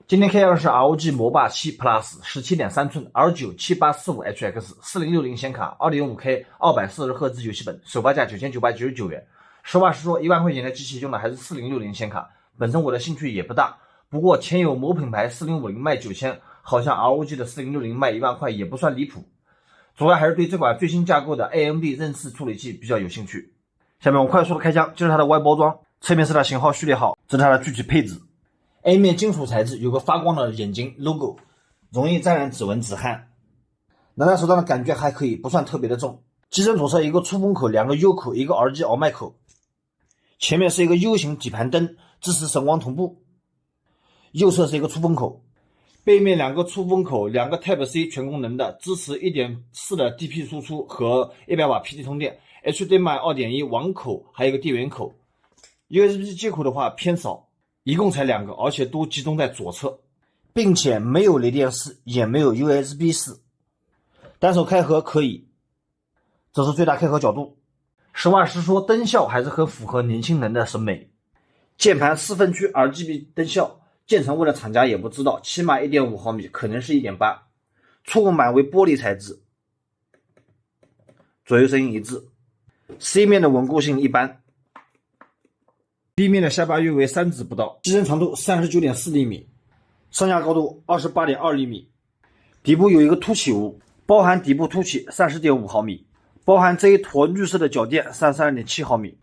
今天开箱的是 ROG 魔霸7 Plus 17.3寸 R97845HX4060 显卡 2.5K 240Hz 游戏本，首发价9999元。实话实说，1万块钱的机器用的还是4060显卡，本身我的兴趣也不大。不过前有某品牌4050卖9000，好像 ROG 的4060卖1万块也不算离谱。主要还是对这款最新架构的 AMD 任4处理器比较有兴趣。下面我快速的开箱，这是它的外包装，侧面是它型号序列号，这是它的具体配置。A 面金属材质，有个发光的眼睛 logo， 容易沾染指纹止汗。拿在手上的感觉还可以，不算特别的重。机身左侧一个出风口，2个 U 口，一个耳机耳麦口。前面是一个 U 型底盘灯，支持声光同步。右侧是一个出风口，背面2个出风口，2个 Type C 全功能的，支持 1.4 的 DP 输出和100瓦 PD 充电 ，HDMI 2.1 网口，还有一个电源口。USB 接口的话偏少，一共才2个，而且都集中在左侧，并且没有雷电式，也没有 USB 式。单手开合可以，这是最大开合角度。实话实说，灯效还是很符合年轻人的审美。键盘4分区 RGB 灯效，建成为了厂家也不知道，起码 1.5 毫米，可能是 1.8。触控板为玻璃材质，左右声音一致。C 面的稳固性一般。B 面的下巴约为3指不到，机身长度 39.4 厘米，上下高度 28.2 厘米。底部有一个凸起物，包含底部凸起 30.5 毫米，包含这一坨绿色的脚垫 32.7 毫米。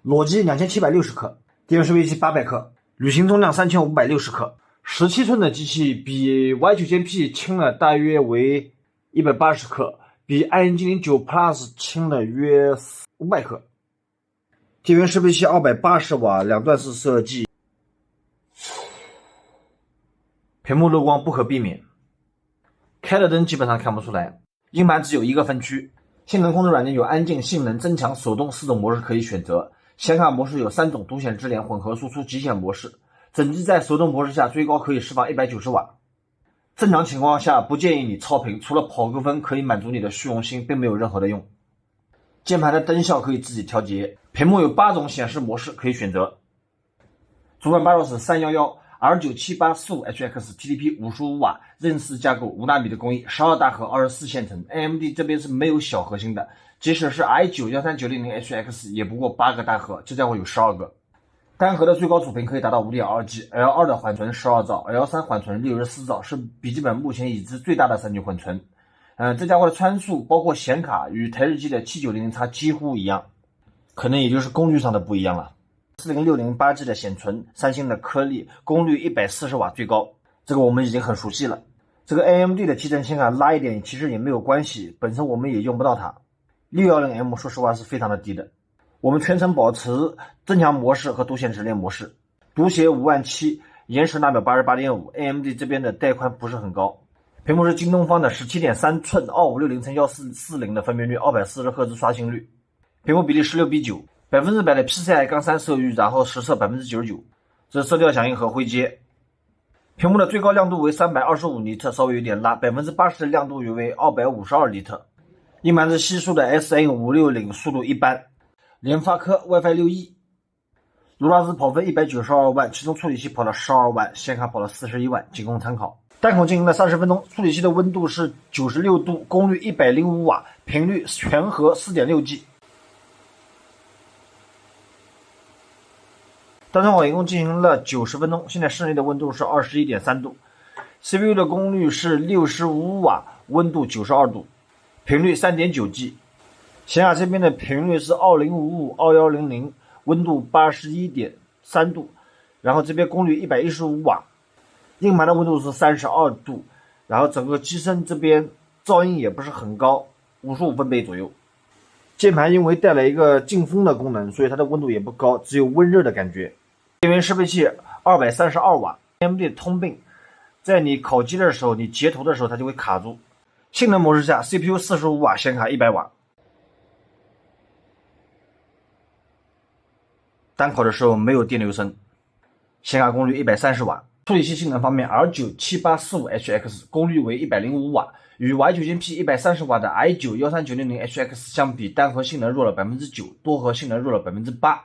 裸机2760克，电源适配器800克，旅行重量3560克。17寸的机器比 Y9000P 轻了大约为180克，比爱因精灵9 Plus 轻了约500克。电源适配器280瓦，两段式设计。屏幕漏光不可避免，开了灯基本上看不出来。硬盘只有1个分区，性能控制软件有安静、性能、增强、手动4种模式可以选择。显卡模式有3种，独显、智联、混合输出、极显模式。整机在手动模式下最高可以释放190瓦。正常情况下不建议你超频，除了跑个分可以满足你的虚荣心，并没有任何的用。键盘的灯效可以自己调节，屏幕有8种显示模式可以选择。主板8是311 R97845HX TDP 55瓦任4架构5纳米的工艺，12大核24线程。AMD 这边是没有小核心的，即使是 i9-13900HX 也不过8个大核，这家伙有12个。单核的最高主频可以达到 5.2G， L2 的缓存12兆， L3 缓存64兆，是笔记本目前已知最大的3级缓存。这家伙的参数包括显卡与台式机的 7900X 几乎一样，可能也就是功率上的不一样了。4060 8G 的显存，三星的颗粒，功率140瓦最高，这个我们已经很熟悉了。这个 AMD 的集成显卡拉一点其实也没有关系，本身我们也用不到它。610M 说实话是非常的低的。我们全程保持增强模式和独显直连模式，读写57000，延时纳秒 88.5。 AMD 这边的带宽不是很高。屏幕是京东方的 17.3 寸 2560×1440 的分辨率，240Hz 刷新率。屏幕比例16:9， 100%的 PCI-3 色域，然后实测 99%。 这是色调响应和灰阶。屏幕的最高亮度为325尼特，稍微有点拉， 80% 的亮度约为252尼特。硬盘是西数的 SN560， 速度一般。联发科 WiFi 6E， 卢拉斯跑分192万，其中处理器跑了12万，显卡跑了41万，仅供参考。单口进行了30分钟，处理器的温度是96度，功率105瓦，频率全核 4.6G。 单双网一共进行了90分钟，现在室内的温度是 21.3度。 CPU 的功率是65瓦，温度92度，频率 3.9G。 显卡这边的频率是2055 2100，温度 81.3度，然后这边功率115瓦。硬盘的温度是32度，然后整个机身这边噪音也不是很高，55分贝左右。键盘因为带了一个进风的功能，所以它的温度也不高，只有温热的感觉。电源适配器232瓦。 AMD 的通病，在你烤机的时候，你截图的时候它就会卡住。性能模式下 CPU 45瓦，显卡100瓦。单烤的时候没有电流声，显卡功率130瓦。处理器性能方面 ，R97845HX 功率为105瓦，与 Y9000P 130瓦的 i9-13900HX 相比，单核性能弱了 9%， 多核性能弱了 8%。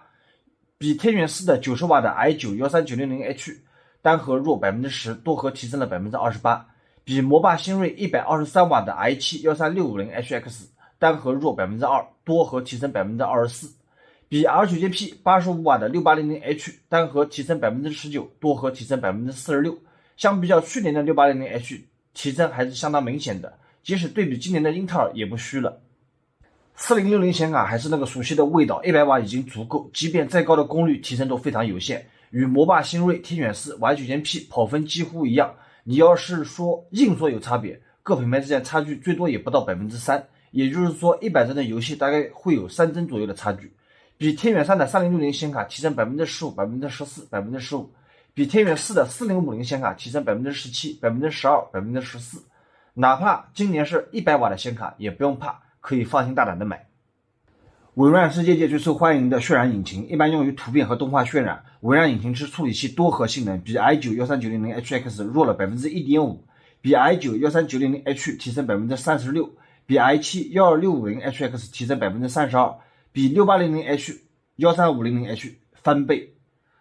比天远4的90瓦的 i9-13900H 单核弱 10%， 多核提升了 28%， 比魔霸新锐123瓦的 i7-13650HX 单核弱 2%， 多核提升 24%， 比 R9P 85瓦的 6800H 单核提升 19%， 多核提升 46%。相比较去年的 6800H 提升还是相当明显的，即使对比今年的英特尔也不虚了。4060显卡还是那个熟悉的味道，100瓦已经足够，即便再高的功率提升都非常有限，与魔霸新锐、天远4、Y90P 跑分几乎一样。你要是说硬说有差别，各品牌之间差距最多也不到 3%， 也就是说100帧的游戏大概会有3帧左右的差距。比天远3的3060显卡提升 15%、14%、15%， 比天远4的4050显卡提升 17%、12%、14%。哪怕今年是100瓦的显卡也不用怕，可以放心大胆的买。微软是业界最受欢迎的渲染引擎，一般用于图片和动画渲染。微软引擎之处理器多核性能比 i9-13900HX 弱了 1.5%， 比 i9-13900H 提升 36%， 比 i7-12650HX 提升 32%， 比 680H、13500H 翻倍。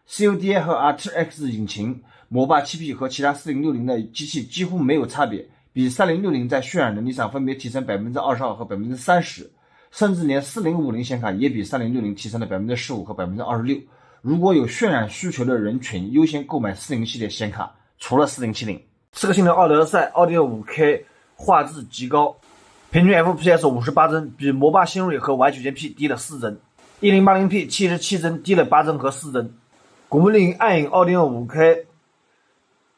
CODI 和 RTX 引擎，魔霸 7P 和其他4060的机器几乎没有差别，比3060在渲染能力上分别提升 22% 和 30%， 甚至连4050显卡也比3060提升了 15% 和 26%。 如果有渲染需求的人群，优先购买40系列显卡，除了4070。刺客信条奥德赛 2.5K 画质极高，平均 FPS 58帧，比魔霸新锐和 Y9P 低了4帧， 1080p 77帧低了8帧和4帧。古墓丽影暗影 2.5K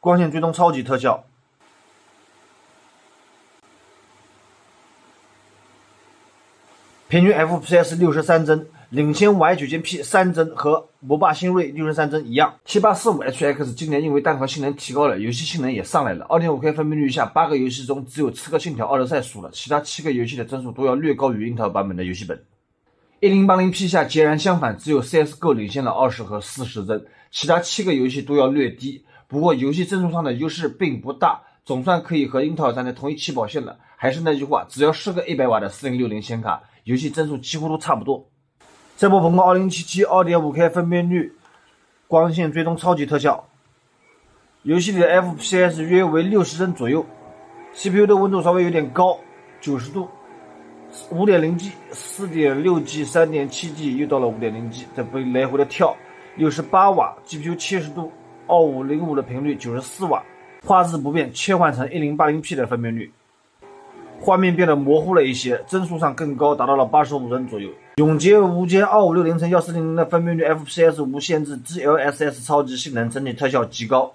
光线追踪超级特效，平均 FPS 63帧，领先 Y9P 3帧和魔霸新锐63帧一样。7845HX 今年因为单核性能提高了，游戏性能也上来了。2.5K 分辨率下，8个游戏中只有刺客信条奥德赛输了，其他7个游戏的帧数都要略高于英特尔版本的游戏本。1080p 下截然相反，只有 CSGO 领先了20和40帧，其他7个游戏都要略低。不过游戏帧数上的优势并不大，总算可以和英特尔站在同一起跑线了。还是那句话，只要是个100瓦的4060显卡，游戏帧数几乎都差不多。赛博朋克2077 2.5K 分辨率光线追踪超级特效，游戏里的 FPS 约为60帧左右， CPU 的温度稍微有点高，90度， 5.0G、 4.6G、 3.7G 又到了 5.0G， 这不来回的跳。68瓦 GPU 70度，2505的频率94瓦，画质不变，切换成 1080p 的分辨率，画面变得模糊了一些，帧数上更高，达到了85帧左右。永劫无间 2560x1400 的分辨率 FPS 无限制 ，GLSS 超级性能，整体特效极高。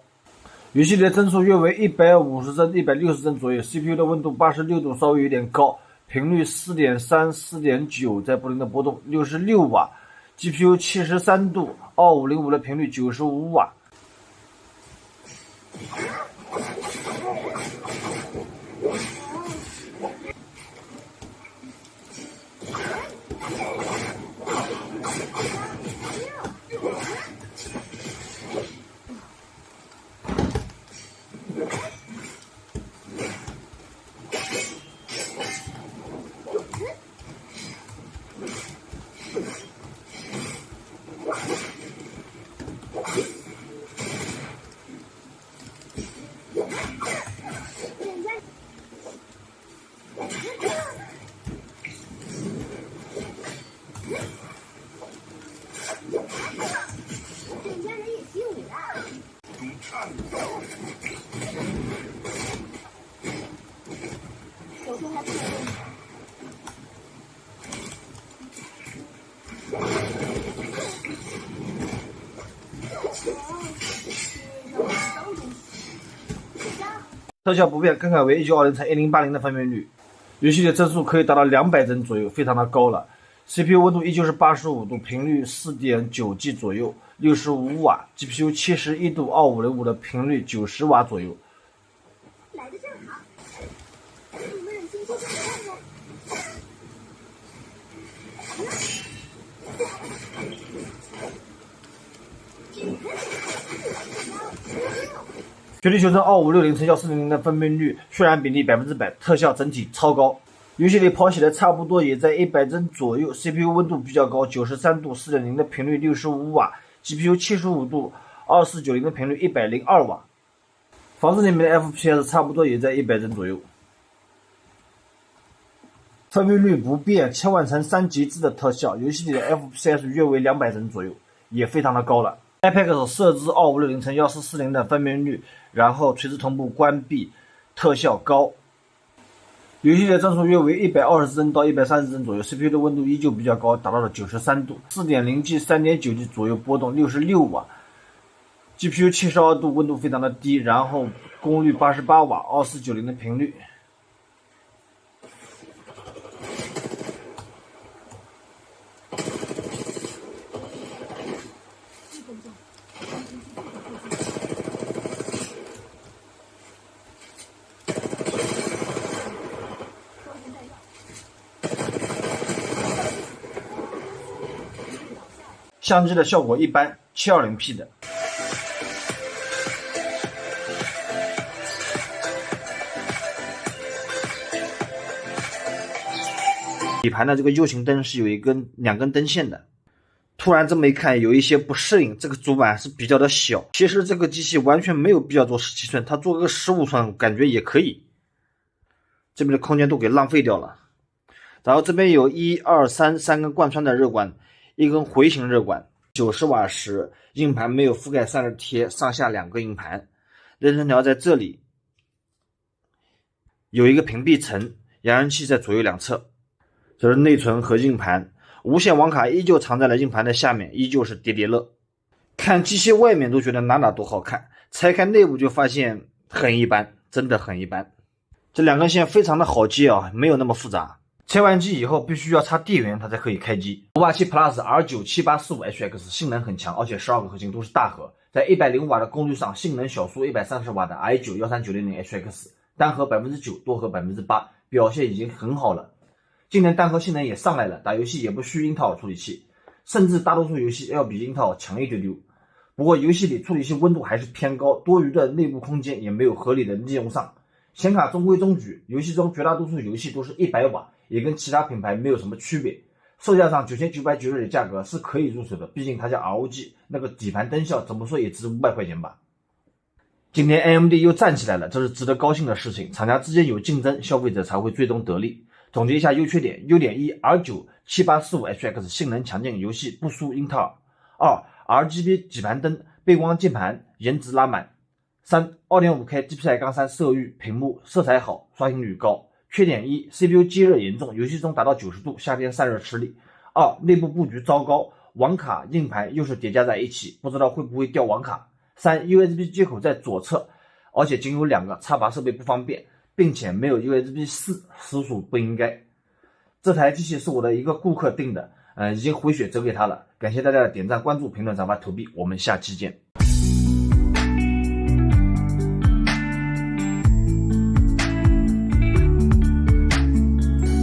游戏里的帧数约为150帧、160帧左右， CPU 的温度86度，稍微有点高，频率 4.3、4.9 在不停的波动，66瓦 GPU 73度，2505的频率95瓦。特效不变，更改为1920x1080的分辨率，游戏的帧数可以达到200帧左右，非常的高了。CPU 温度依旧是85度，频率 4.9G 左右，65瓦 ，GPU 71度，2505的频率90瓦左右。来的正好，你们忍心进去看看？绝地求生2560x1400的分辨率，渲染比例100%，特效整体超高。游戏里跑起来差不多也在100帧左右 ，CPU 温度比较高，93度 4.0 的频率65瓦 ，GPU 75度2490的频率102瓦。房子里面的 FPS 差不多也在100帧左右。分辨率不变，1080x3极致的特效，游戏里的 FPS 约为200帧左右，也非常的高了。Apex 设置2560x1440的分辨率，然后垂直同步关闭，特效高。游戏的帧数约为120帧到130帧左右 ，CPU 的温度依旧比较高，达到了93度 ，4.0G、3.9G 左右波动，66瓦 ，GPU 72度，温度非常的低，然后功率88瓦，2490的频率。相机的效果一般，720P 的。底盘的这个 U 型灯是有两根灯线的。突然这么一看，有一些不适应，这个主板是比较的小。其实这个机器完全没有必要做17寸，它做个15寸感觉也可以。这边的空间都给浪费掉了。然后这边有1、2、3根贯穿的热管。一根回形热管，90瓦时，硬盘没有覆盖散热贴，上下2个硬盘，内存条在这里，有一个屏蔽层，扬声器在左右两侧，这是内存和硬盘，无线网卡依旧藏在了硬盘的下面，依旧是叠叠乐。看机器外面都觉得哪都好看，拆开内部就发现很一般，真的很一般。这2根线非常的好接啊，没有那么复杂。拆完机以后必须要插电源，它才可以开机。587 Plus R97845HX 性能很强，而且12个核心都是大核，在105瓦的功率上，性能小输130瓦的 i9-13900HX， 单核 9%， 多核 8%， 表现已经很好了。今年单核性能也上来了，打游戏也不需英特尔处理器，甚至大多数游戏要比英特尔强一丢丢。不过游戏里处理器温度还是偏高，多余的内部空间也没有合理的利用上。显卡中规中矩，游戏中绝大多数游戏都是100瓦，也跟其他品牌没有什么区别。售价上9990的价格是可以入手的，毕竟它叫 ROG， 那个底盘灯效怎么说也值500块钱吧。今天 AMD 又站起来了，这是值得高兴的事情。厂家之间有竞争，消费者才会最终得利。总结一下优缺点：优点1 ，R97845HX 性能强劲，游戏不输英特尔；2 ，RGB 底盘灯，背光键盘，颜值拉满；3 2.5K DPI-3 色域屏幕，色彩好，刷新率高。缺点1 ，CPU 积热严重，游戏中达到90度，夏天散热吃力。2 内部布局糟糕，网卡硬盘又是叠加在一起，不知道会不会掉网卡。3 USB 接口在左侧，而且仅有2个，插拔设备不方便，并且没有 USB 4，实属不应该。这台机器是我的一个顾客订的，已经回血折给他了。感谢大家的点赞、关注、评论、转发、投币，我们下期见。